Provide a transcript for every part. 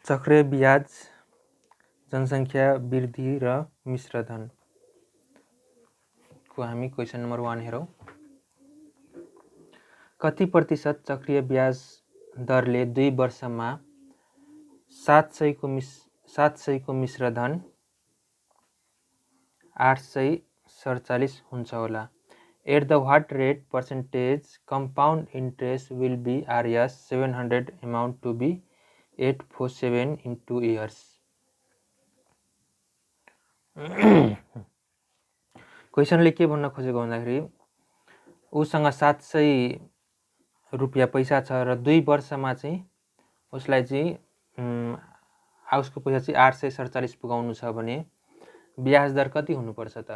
चक्रीय ब्याज जनसङ्ख्या वृद्धि र मिश्रधन को हामी क्वेसन नम्बर 1 हेरौँ। कति प्रतिशत चक्रीय ब्याज दरले 2 वर्षमा 700 को मिश्रधन 847 हुन्छ होला। At the what rate percentage compound interest will be Rs 700 amount to be 847 in 2 years. क्वेसनले के भन्न खोजेको भन्दाखेरि उसँग 700 रुपियाँ पैसा छ र 2 वर्षमा चाहिँ उसलाई चाहिँ उसको पैसा चाहिँ 847 पुगाउनु छ भने ब्याज दर कति हुनुपर्छ त?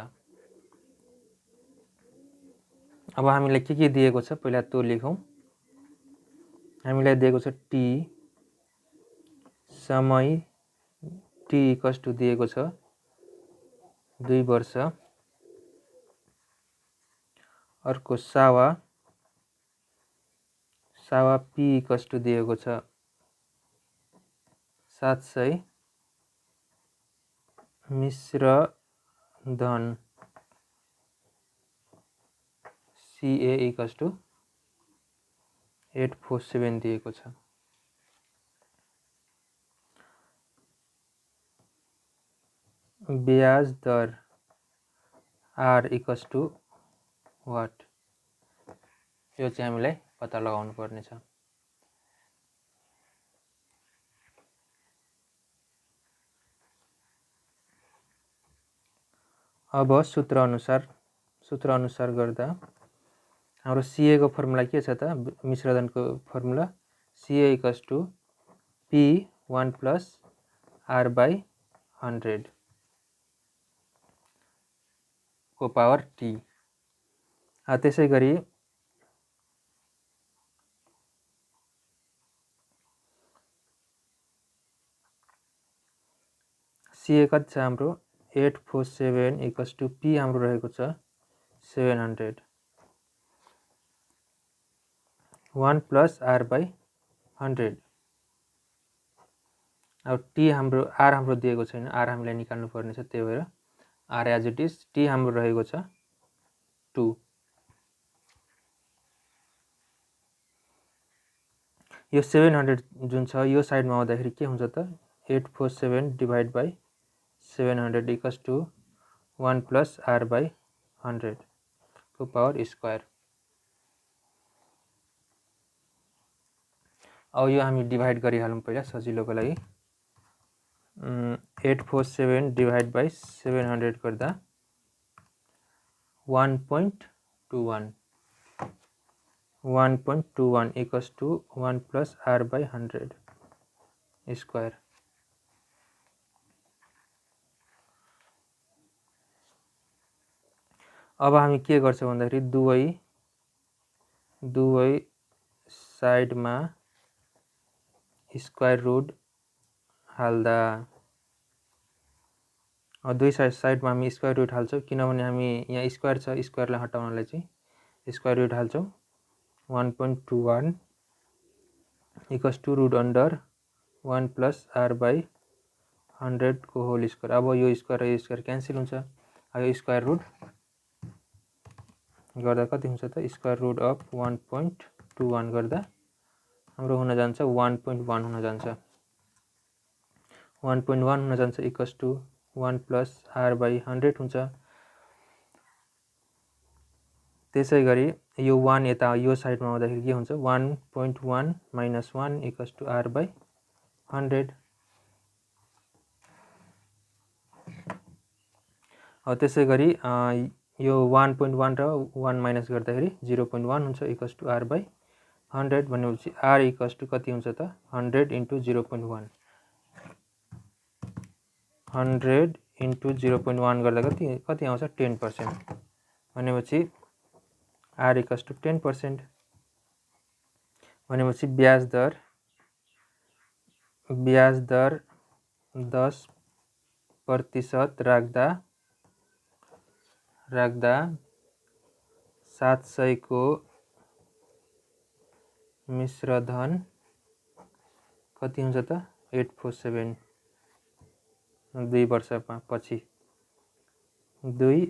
अब हामीलाई के दिएको छ पहिला त्यो लेखौँ। हामीलाई दिएको छ टी समय टी इक्वल्स टु दिएको छ 2 वर्ष, अर्को सावा पी इक्वल्स टु दिएको छ 700 मिश्रधन CA इक्वल्स टु 847 दिएको छ। ब्याज दर R इक्वल्स टु वाट, यो चाहिँ हामीलाई पत्ता लगाउनु पर्ने छ। अब सूत्र अनुसार गर्दा हाम्रो CA को फर्मुला के छ त? मिश्रधनको formula CA equals to P1 plus R/100 को पावर T। त्यसै गरी CA कति छ हाम्रो 847 इक्वल्स टु P हाम्रो रहेको छ 700 1 प्लस R/100। अब T हाम्रो R हाम्रो दिएको छैन, R हामीलाई निकाल्नु पर्ने छ, त्यही भएर R as it is. T हाम्रो रहेको छ 2। यो 700 जुन छ यो साइडमा आउँदाखेरि के हुन्छ त? 847 divide by 700 equals to 1 plus R/100 को पावर स्क्वायर। अब यो हामी डिभाइड गरिहालौँ पहिला सजिलोको लागि। 847 डिभाइड बाई 700 गर्दा 1.21 equals to 1 plus R/100 square. अब हामी के गर्छौँ भन्दाखेरि दुवै साइडमा स्क्वायर रुट हाल्दा, दुई साइडमा हामी स्क्वायर रुट हाल्छौँ किनभने हामी यहाँ स्क्वायर छ, स्क्वायरलाई हटाउनलाई चाहिँ स्क्वायर रुट हाल्छौँ। 1.21 equals to root under 1 plus R/100 को होल स्क्वायर। अब यो स्क्वायर र यो स्क्वायर क्यान्सल हुन्छ। अब यो स्क्वायर रुट गर्दा कति हुन्छ त? स्क्वायर रुट अफ 1.21 गर्दा हाम्रो हुन जान्छ 1.1 हुन जान्छ। 1.1 हुन जान्छ इक्वल्स टु 1 प्लस R/100 हुन्छ। त्यसै गरी यो 1 यता यो साइडमा आउँदाखेरि के हुन्छ? 1.1 माइनस 1 इक्वल्स टु R/100। त्यसै गरी यो 1.1 र 1 माइनस गर्दाखेरि 0.1 हुन्छ इक्वल्स टु R/100 भनेपछि R इक्वल्स टु कति हुन्छ त? 100 इन्टु 0.1। 100 इन्टु 0.1 गर्दा कति आउँछ? 10%। भनेपछि R इक्वल्स टु 10%। भनेपछि ब्याज दर 10% राख्दा 700 को मिश्रधन कति हुन्छ त? 847 2 वर्षपछि 2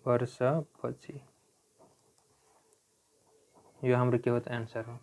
वर्षपछि यो हाम्रो के हो त एन्सर हो।